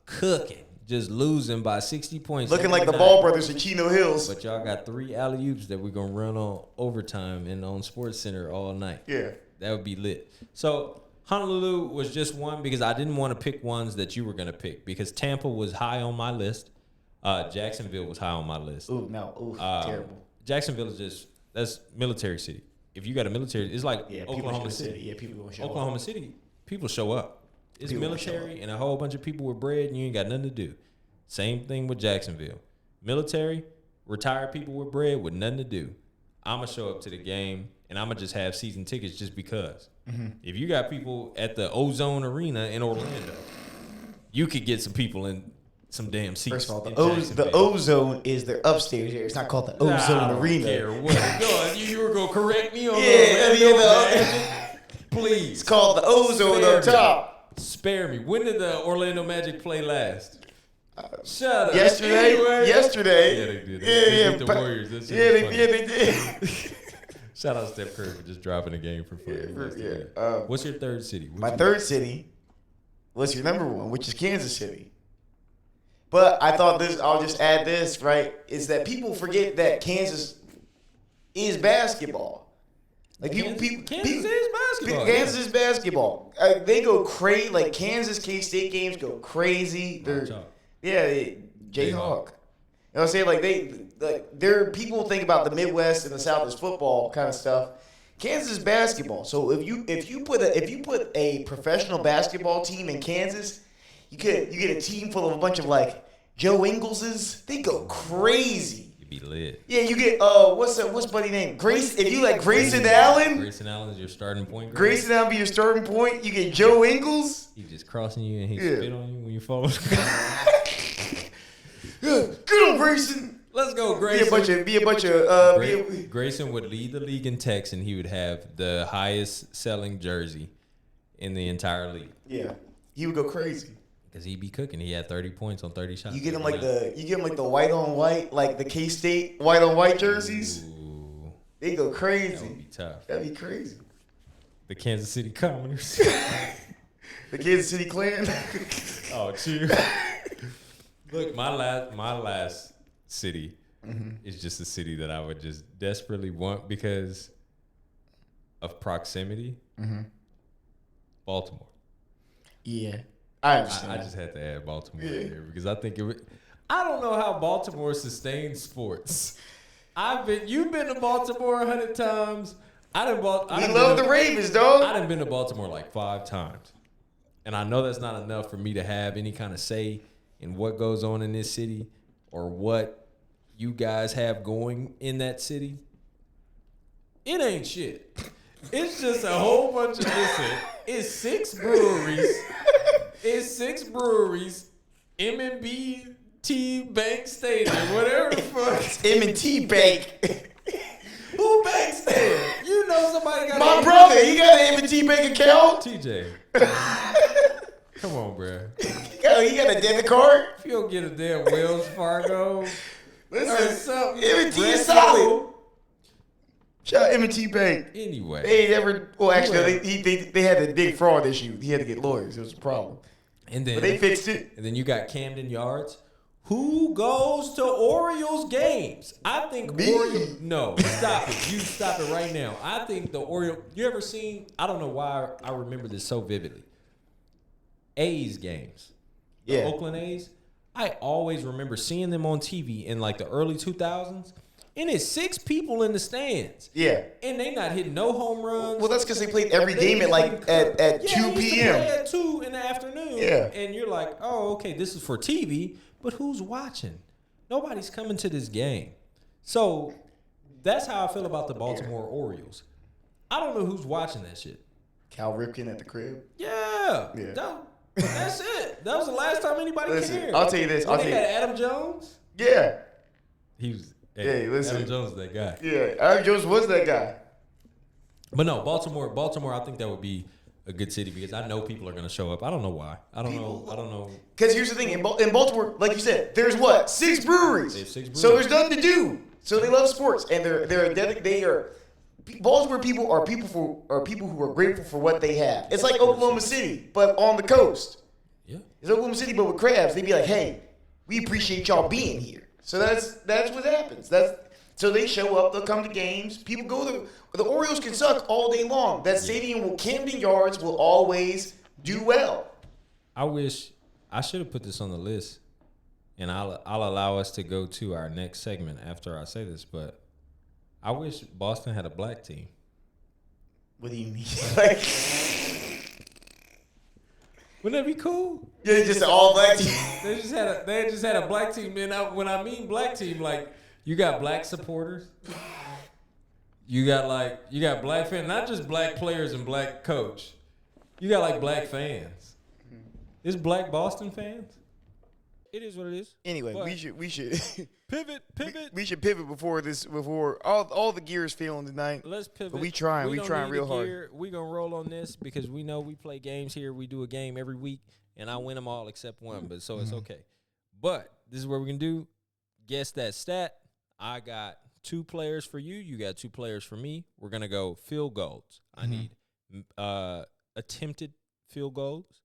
Cooking. Just losing by 60 points. Looking like the Ball brothers at Chino Hills. But y'all got 3 alley-oops that we're going to run on overtime and on Sports Center all night. Yeah. That would be lit. So, Honolulu was just one because I didn't want to pick ones that you were going to pick because Tampa was high on my list. Jacksonville was high on my list. Terrible. Jacksonville is that's military city. If you got a military, it's like Oklahoma City. Yeah, people gonna show up. Oklahoma City, people show up. It's People military and a whole bunch of people with bread, and you ain't got nothing to do. Same thing with Jacksonville. Military, retired people with bread with nothing to do. I'm going to show up to the game, and I'm going to just have season tickets just because. Mm-hmm. If you got people at the Ozone Arena in Orlando, you could get some people in some damn seats. First of all, the Ozone is their upstairs here. It's not called the Ozone Arena. I don't care what. You were going to correct me on Please. It's called the Ozone up top. Spare me. When did the Orlando Magic play last? Shut up. Yesterday. Yeah, they did. They beat the Warriors. They did. Shout out Steph Curry for just dropping a game for fun. What's your third city? My third city was your number one, which is Kansas City. But I thought I'll just add this, right, is that people forget that Kansas is basketball. Like Kansas is basketball. Kansas is basketball. They go crazy. Like Kansas K-State games go crazy. Jayhawk. You know what I'm saying? Like people think about the Midwest and the South as football kind of stuff. Kansas is basketball. So if you put a professional basketball team in Kansas, you get a team full of a bunch of like Joe Ingles's. They go crazy. Be lit. Yeah, you get what's buddy name? Grace. If you like Grayson Allen. Grayson Allen is your starting point. Grayson Allen be your starting point. You get Joe Ingles. He just crossing you and he spit on you when you fall. Good on Grayson. Let's go, Grayson. Grayson would lead the league in text, and he would have the highest selling jersey in the entire league. Yeah, he would go crazy. Because he'd be cooking. He had 30 points on 30 shots. You get him like the white on white, like the K-State white on white jerseys. Ooh. They go crazy. That would be tough. That'd be crazy. The Kansas City Commoners. The Kansas City Clan. Oh, cheers. Look, my last city is just a city that I would just desperately want because of proximity. Mm-hmm. Baltimore. Yeah. I understand. I just had to add Baltimore in here because I think I don't know how Baltimore sustains sports. You've been to Baltimore 100 times. We love the Ravens, dog. I done been to Baltimore like 5 times, and I know that's not enough for me to have any kind of say in what goes on in this city or what you guys have going in that city. It ain't shit. It's just a whole bunch of It's 6 breweries. It's 6 breweries, M&T Bank Stadium, whatever the fuck. It's M&T Bank. Who banks there? You know somebody got my brother. He got an M&T Bank account. TJ. Come on, bro. He got a debit card. If you don't get a damn Wells Fargo listen, M&T is solid. Shout out M&T Bank. Anyway. They never. Well, actually, they had a big fraud issue. He had to get lawyers. It was a problem. But they fixed it. And then you got Camden Yards. Who goes to Orioles games? I think Orioles. No, stop it. You stop it right now. I think the Orioles. You ever seen? I don't know why I remember this so vividly. A's games. The Oakland A's. I always remember seeing them on TV in like the early 2000s. And it's 6 people in the stands. Yeah. And they not hitting no home runs. Well, that's because they played every game at 2 p.m. At 2 in the afternoon. Yeah. And you're like, oh, okay, this is for TV, but who's watching? Nobody's coming to this game. So that's how I feel about the Baltimore Orioles. I don't know who's watching that shit. Cal Ripken at the crib. Yeah. That's it. That was the last time anybody cared. I'll tell you this. They had Adam Jones. Yeah. He was. Hey, listen. Adam Jones is that guy. Yeah, Adam Jones was that guy. But no, Baltimore. I think that would be a good city because I know people are going to show up. I don't know why. I don't know. Because here's the thing: in Baltimore, like you said, there's what 6 breweries. They have 6 breweries. So there's nothing to do. So they love sports, and they are. Baltimore people are people who are grateful for what they have. It's like Oklahoma City, but on the coast. Yeah. It's Oklahoma City, but with crabs. They'd be like, "Hey, we appreciate y'all being here." So that's what happens. So they show up. They'll come to games. People go there. The Orioles can suck all day long. That stadium, Camden Yards, will always do well. I wish I should have put this on the list, and I'll allow us to go to our next segment after I say this. But I wish Boston had a black team. What do you mean? Wouldn't that be cool? Yeah, just an all black team. They just had a black team. And when I mean black team, like you got black supporters. You got black fans, not just black players and black coach. You got like black fans. Is black Boston fans? It is what it is. Anyway, but we should pivot. We should pivot before all the gears failing tonight. Let's pivot. But we trying real hard. We gonna roll on this because we know we play games here. We do a game every week, and I win them all except one. But so it's okay. But this is what we can do. Guess that stat. I got 2 players for you. You got 2 players for me. We're gonna go field goals. I need attempted field goals,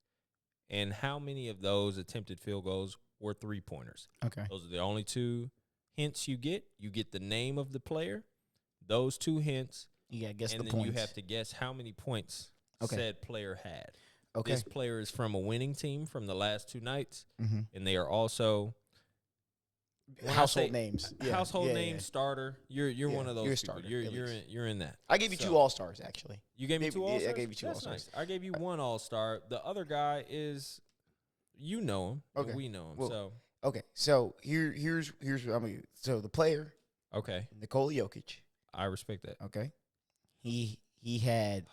and how many of those attempted field goals were 3-pointers? Okay. Those are the only 2 hints you get. You get the name of the player, those 2 hints. You gotta guess and the then points. you have to guess how many points said player had. Okay. This player is from a winning team from the last 2 nights, and they are also household names. Household name starter. You're one of those. You're a people. starter, You're in that. I gave you 2 all-stars, actually. You gave me 2 all-stars? I gave you 2 That's all-stars. Nice. I gave you 1 all-star. The other guy is, you know him. Okay. We know him. Well, okay. So here's what I'm gonna do. So the player, okay, Nikola Jokic. I respect that. Okay. He went.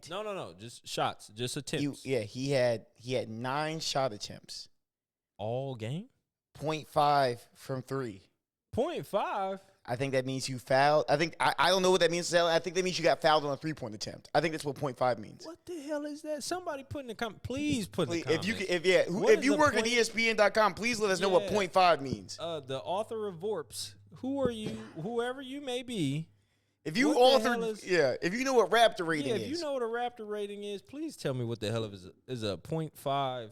No. Just shots. Just attempts. He had 9 shot attempts. All game? 0.5 from 3. 0.5? I think that means you fouled. I don't know what that means. I think that means you got fouled on a 3-point attempt. I think that's what 0.5 means. What the hell is that? Somebody put in the comment. Please put in the comments. If you work at ESPN.com, please let us know what 0.5 means. The author of Vorps, who are you? Whoever you may be. If you if you know what Raptor rating is. If you know what a Raptor rating is, please tell me what the hell is a 0.5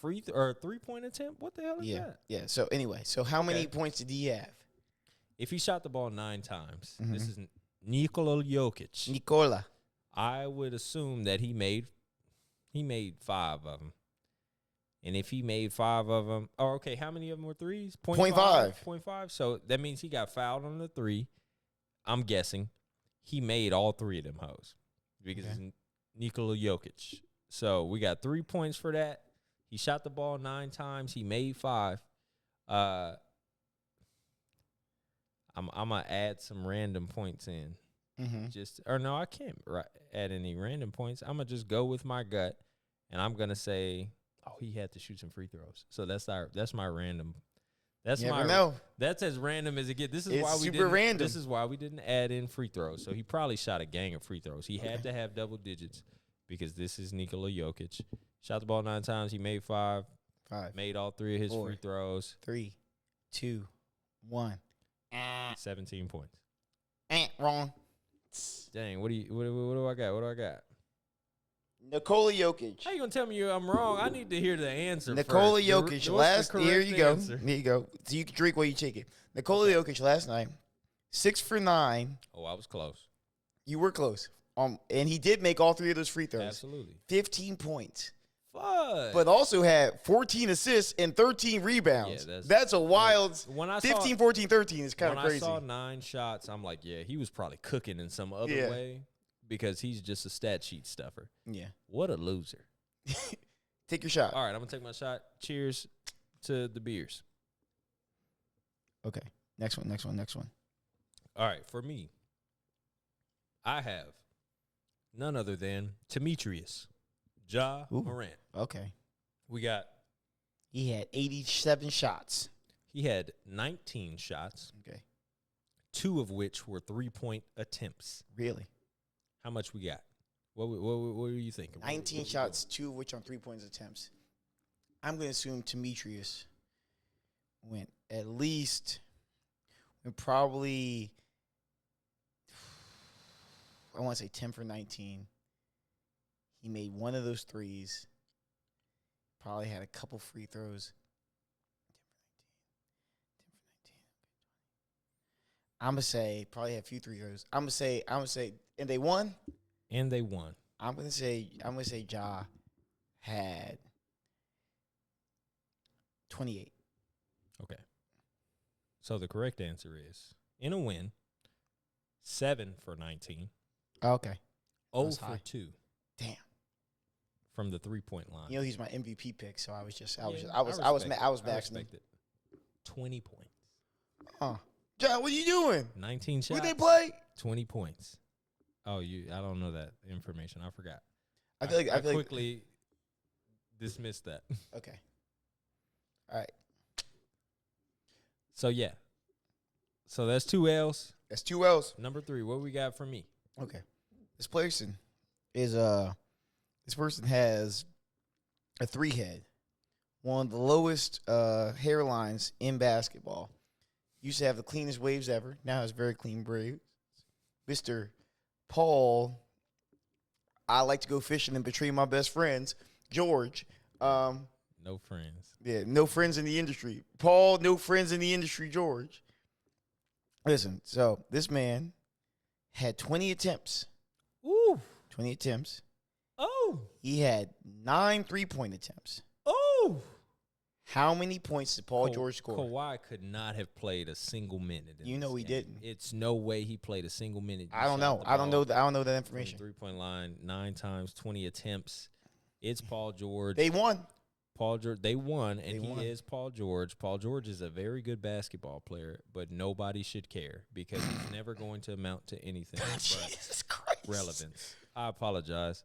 free or 3-point attempt? What the hell is that? Yeah. So anyway, how many points did he have? If he shot the ball 9 times, this is Nikola Jokic. Nikola. I would assume that he made 5 of them. And if he made 5 of them, how many of them were 3s? 0.5. 0.5. So that means he got fouled on the 3. I'm guessing he made all 3 of them hoes because it's Nikola Jokic. So we got 3 points for that. He shot the ball 9 times. He made 5. I'm gonna add some random points in. I can't add any random points. I'm gonna just go with my gut, and I'm gonna say, he had to shoot some free throws. So that's my random. That's That's as random as it gets. This is why we didn't. Random. This is why we didn't add in free throws. So he probably shot a gang of free throws. He had to have double digits because this is Nikola Jokic. Shot the ball 9 times. He made 5. Made all 3 of his free throws. 3, 2, 1. 17 points. Wrong. Dang. What do I got? What do I got? Nikola Jokic. How you gonna tell me I'm wrong? I need to hear the answer. Nikola first. Jokic. Here you go. There you go. So you can drink while you take it. Nikola Jokic last night, 6 for 9. Oh, I was close. You were close. And he did make all 3 of those free throws. Absolutely. 15 points. Fudge. But also had 14 assists and 13 rebounds. Yeah, that's a wild. 15, 14, 13 is kind of crazy. When I saw 9 shots, I'm like, he was probably cooking in some other way because he's just a stat sheet stuffer. Yeah. What a loser. Take your shot. All right, I'm going to take my shot. Cheers to the beers. Okay. Next one. All right, for me, I have none other than Demetrius Morant. Okay. He had 87 shots. He had 19 shots. Okay. 2 of which were 3-point attempts. Really? How much we got? What are you thinking? 19 shots, 2 of which on 3-point attempts. I'm going to assume Demetrius went probably, I want to say 10 for 19. He made one of those threes. Probably had a couple free throws. 10 for 19. I'm going to say probably had a few free throws. I'm going to say, and they won? And they won. I'm going to say Ja had 28. Okay. So the correct answer is, in a win, 7 for 19. Okay. 0 for 2. Damn. From the 3-point line. You know he's my MVP pick, so I was maxing him. 20 points. John, what are you doing? 19 shots. Who they play? 20 points. Oh, I don't know that information. I forgot. I feel like quickly dismissed that. Okay. All right. So yeah. So that's 2 L's. That's 2 L's. Number 3. What we got for me? Okay. This person has a 3 head. One of the lowest hairlines in basketball. Used to have the cleanest waves ever. Now has very clean braids. Mr. Paul, I like to go fishing and betray my best friends. George. No friends. Yeah, no friends in the industry. Paul, no friends in the industry, George. Listen, so this man had 20 attempts. Ooh. 20 attempts. Oh. He had 9 3-point attempts. Oh. How many points did Paul George score? Kawhi could not have played a single minute. You know he didn't. It's no way he played a single minute. I don't know. I don't know that information. 3-point line, 9 times, 20 attempts. It's Paul George. They won. Paul George. They won, and he is Paul George. Paul George is a very good basketball player, but nobody should care because he's never going to amount to anything Jesus but Christ. relevance. I apologize,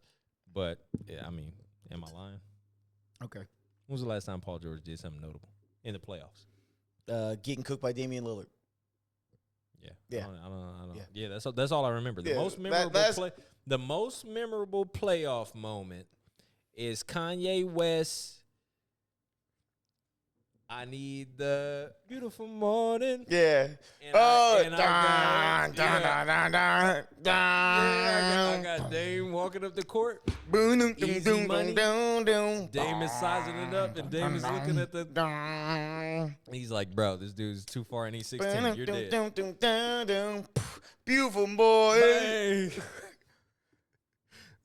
but yeah, I mean, am I lying? Okay. When was the last time Paul George did something notable in the playoffs? Getting cooked by Damian Lillard. Yeah. I don't. Yeah, that's all I remember. The most memorable playoff moment is Kanye West. I need the beautiful morning. Yeah. I got Dame walking up the court. Easy money. Dame is sizing it up, and Dame is looking at the. He's like, bro, this dude's too far, and he's 16. You're dead. Beautiful boy. Bang.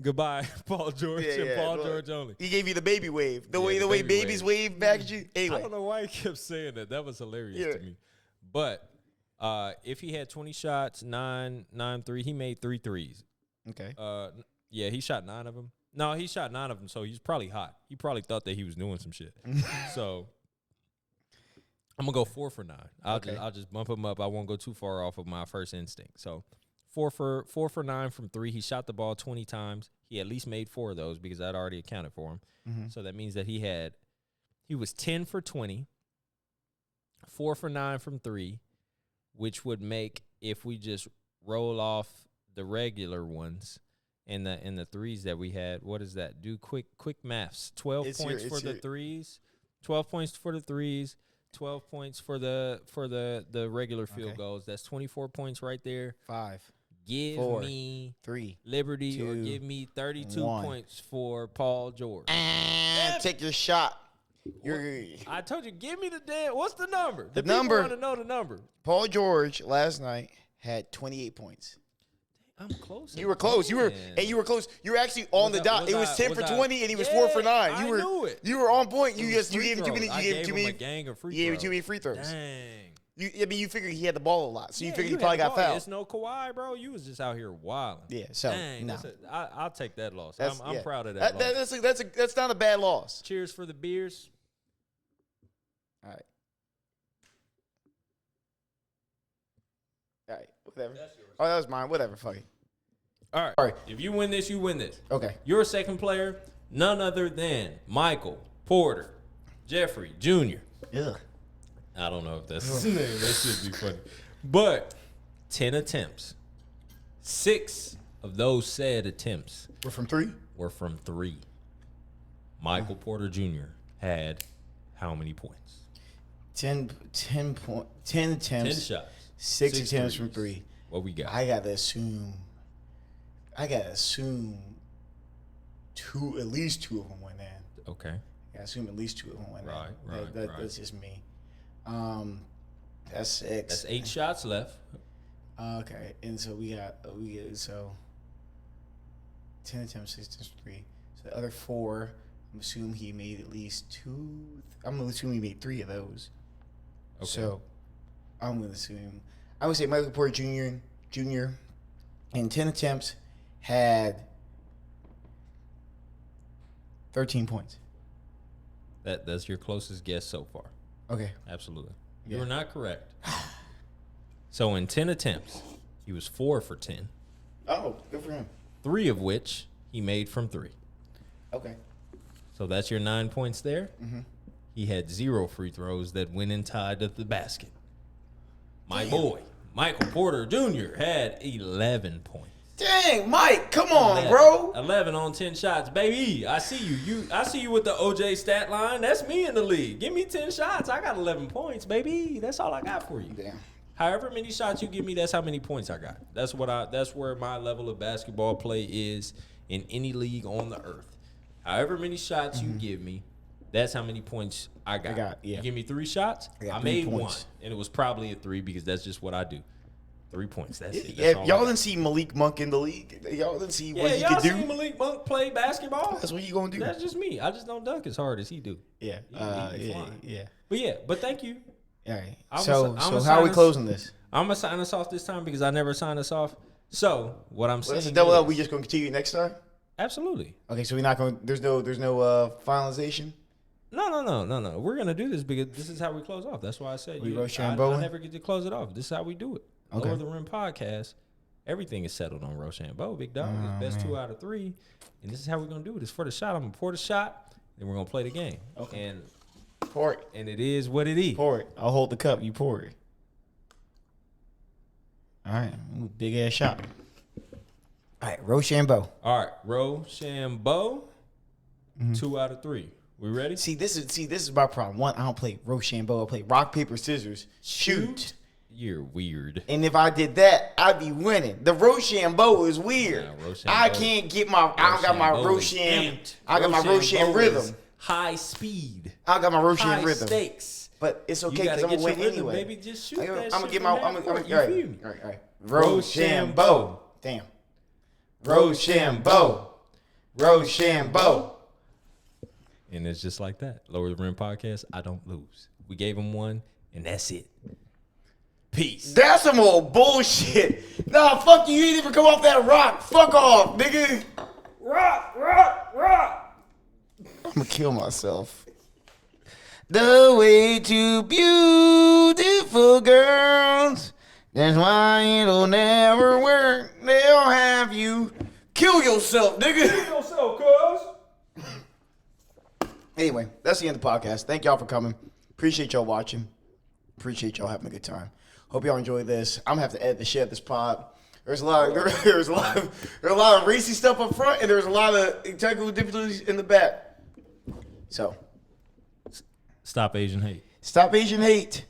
Goodbye, Paul George and Paul George only. He gave you the baby wave. The way babies wave back at you. Anyway. I don't know why he kept saying that. That was hilarious to me. But if he had 20 shots, 9 3, he made 3 threes. Okay. Yeah, he shot 9 of them. No, he shot 9 of them, so he's probably hot. He probably thought that he was doing some shit. So I'm gonna go 4 for 9. I'll just bump him up. I won't go too far off of my first instinct. So 4 for 9 from 3. He shot the ball 20 times. He at least made 4 of those because I'd already accounted for him. Mm-hmm. So that means that he was 10 for 20, 4 for 9 from 3, which would make, if we just roll off the regular ones and the threes that we had, what does that do? Quick maths. 12 points for the threes. 12 points for the threes. 12 points for the regular field goals. That's 24 points right there. 5. Give 4, me 3, Liberty 2, or give me 32 1. points for Paul George. Take your shot. I told you, give me the damn. What's the number? The number. Want to know the number. Paul George last night had 28 points. I'm close. You were close. You were close. You were actually on the dot. It was 10 for 20, and he was 4 for 9. I knew it. You were on point. You gave him too many. You gave him a gang of free throws. You gave him too many free throws. Dang. You figured he had the ball a lot, so you figured he probably got fouled. It's no Kawhi, bro. You was just out here wilding. Yeah, so dang, no. I'll take that loss. I'm proud of that loss. That's not a bad loss. Cheers for the beers. All right, whatever. Oh, that was mine. Whatever, fuck it. All right. If you win this, you win this. Okay. Your second player, none other than Michael Porter Jeffrey Jr. Ugh. I don't know if that's his name. That should be funny. But 10 attempts. 6 of those said attempts We're from 3. were from 3. Michael Porter Jr. had how many points? 10 attempts. 10 shots. 6 attempts from threes. 3. What we got? I gotta assume at least 2 of them went in. Okay. I assume at least 2 of them went Right, in. right. That's just me. That's 6. That's 8 shots left. Okay, and so we get 10 attempts, 6 attempts, 3. So the other 4, I'm assuming he made at least 2. I'm gonna assume he made 3 of those. Okay. So I'm gonna assume I would say Michael Porter Jr. in 10 attempts had 13 points. That's your closest guess so far. Okay. Absolutely. Yeah. You are not correct. So in 10 attempts, he was 4 for 10. Oh, good for him. 3 of which he made from 3. Okay. So that's your 9 points there. Mm-hmm. He had 0 free throws that went and tied up the basket. My boy, Michael Porter Jr. had 11 points. Dang, Mike, come on, bro. 11 on 10 shots, baby. I see you. I see you with the OJ stat line. That's me in the league. Give me 10 shots. I got 11 points, baby. That's all I got for you. Damn. However many shots you give me, that's how many points I got. That's where my level of basketball play is in any league on the earth. However many shots you give me, that's how many points I got. Yeah. You give me 3 shots, I 3 made points. 1, and it was probably a 3 because that's just what I do. 3 points. That's it. Yeah, That's all y'all I got. didn't see Malik Monk in the league. Y'all didn't see what he y'all could do. seen Malik Monk play basketball? That's what you gonna do. That's just me. I just don't dunk as hard as he do. Yeah. He flying. Yeah. But thank you. All right. I'm So a how are we sinus- closing this? I'm gonna sign us off this time because I never sign us off. So what I'm saying Let's double is, up. We just gonna continue next time. absolutely. Okay, so we're not going. There's no finalization. No. We're gonna do this because this is how we close off. That's why I said We I Rochambeau? never get to close it off. This is how we do it. Okay. Lower the Rim podcast. Everything is settled on Rochambeau, big dog. Oh, It's best man. 2 out of 3, and this is how we're gonna do it. It's for the shot. I'm gonna pour the shot, then we're gonna play the game. Okay. And Pour it. it is what it is. Pour it. I'll hold the cup. You pour it. All right. Ooh, big ass shot. All right. Rochambeau. All right, Rochambeau. 2 out of 3. We ready? See, this is my problem. One, I don't play Rochambeau. I play rock paper scissors. Shoot. You're weird. And if I did that, I'd be winning. The Rochambeau is weird. Nah, Rochambeau- I can't get my. I don't got my Rochambeau is Rocham. amped. I got my Rocham Rochambeau is rhythm. High speed. I got my Rocham High rhythm. stakes. But it's You okay because gotta I'm gonna get win your rhythm, anyway. baby. Just shoot that I'm shit gonna get from my. half I'm court. You all right. feel me? All right. Rochambeau. Damn. Rochambeau. Rochambeau. And it's just like that. Lower the Rim podcast. I don't lose. We gave him 1, and that's it. Peace. That's some old bullshit. Nah, fuck you. You didn't even come off that rock. Fuck off, nigga. Rock. I'm gonna kill myself. The way to beautiful girls. That's why it'll never work. They'll have you kill yourself, nigga. Kill yourself, cuz. Anyway, that's the end of the podcast. Thank y'all for coming. Appreciate y'all watching. Appreciate y'all having a good time. Hope y'all enjoyed this. I'm gonna have to edit the shit of this pod. There's a lot of racy stuff up front, and there's a lot of technical difficulties in the back. So Stop Asian hate. stop Asian hate.